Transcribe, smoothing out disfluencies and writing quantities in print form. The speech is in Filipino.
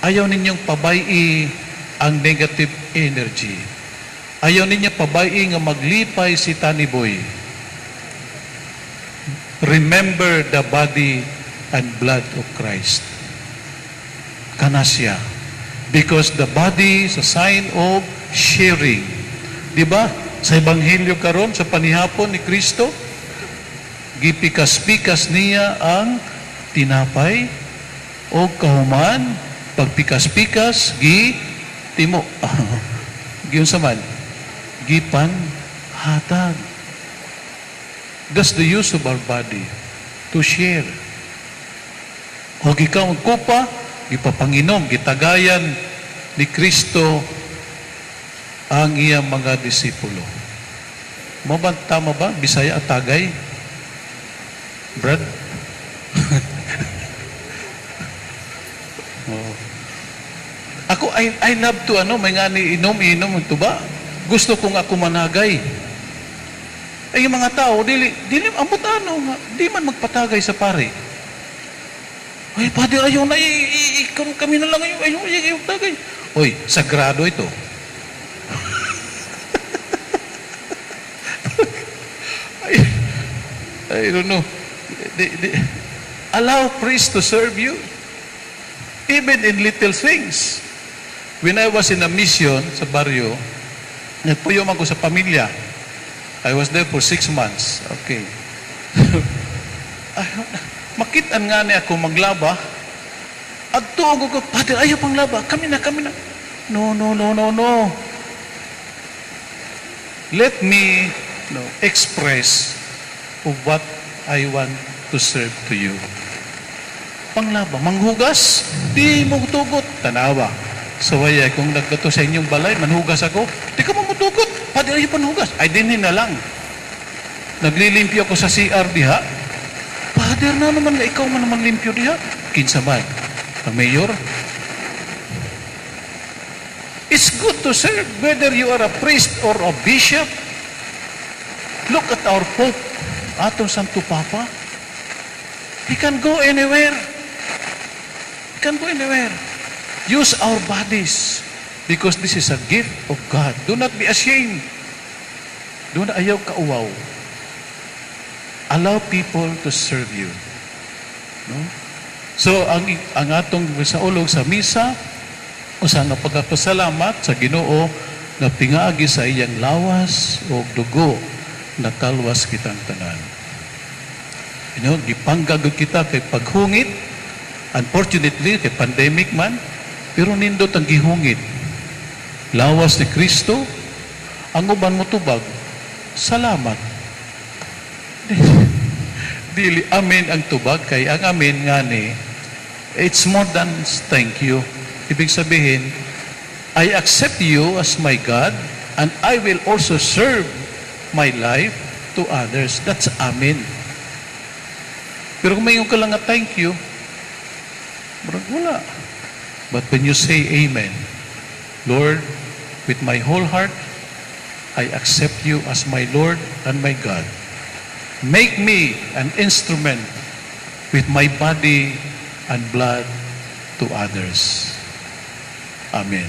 Ayaw ninyong pabai ang negative energy. Ayaw ninyong pabai nga maglipay si Taniboy. Remember the body and blood of Christ. Kanasya. Because the body is a sign of sharing. Diba? Sa Ebanghelyo karon sa panihapon ni Kristo, gipikas-pikas niya ang tinapay o kahuman, pagpikas-pikas, timo. Giyon sa man, gipan hatag. That's the use of our body to share. O ikaw magkupa, gipapanginom, gitagayan ni Kristo ang iyang mga disipulo. Tama ba? Bisaya at tagay? Brad? Oh. Ako, I love to, may nga ni inom ito ba? Gusto kong ako managay. Ay, yung mga tao, dili ambot di man magpatagay sa pare. Ay, Padre, ayaw na, kami na lang, ayaw tagay. Oy, sagrado ito. I don't know. Allow priest to serve you. Even in little things. When I was in a mission sa baryo, nagpuyom ako sa pamilya. I was there for 6 months. Okay. Makitaan nga niya ako maglaba. At tuog ko, Padre, ayaw pang laba. Kami na. No. Let me express of what I want to serve to you. Panglaba, manghugas, di mo tugot. Tanawa. So, kung nagdato sa inyong balay, manhugas ako, di ka mo mutugot. Padre, ayaw panhugas. Ay, dinhin na lang. Naglilimpyo ako sa CR diha. Padre na naman, ikaw man naman limpyo diha. Kinsa man, ang mayor. It's good to serve, whether you are a priest or a bishop. Look at our Pope, atong Santo Papa. He can go anywhere. Use our bodies because this is a gift of God. Do not be ashamed. Do not ayaw kauwaw. Allow people to serve you. No? So, ang atong sa ulog sa misa, usa nga pagpasalamat sa Ginoo na pingaagi sa iyang lawas o dugo na kalwas kitang tanan. Gipanggagod kita kay paghungit. Unfortunately, kay pandemic man, pero nindot ang gihungit. Lawas ni Kristo, ang uban mo tubag, salamat. Dili, amen ang tubag, kay ang amen nga ni, it's more than thank you. Ibig sabihin, I accept you as my God, and I will also serve my life to others. That's amen. Pero kung mayroon ka lang nga thank you, wala. But when you say amen, Lord, with my whole heart, I accept you as my Lord and my God. Make me an instrument with my body and blood to others. Amen.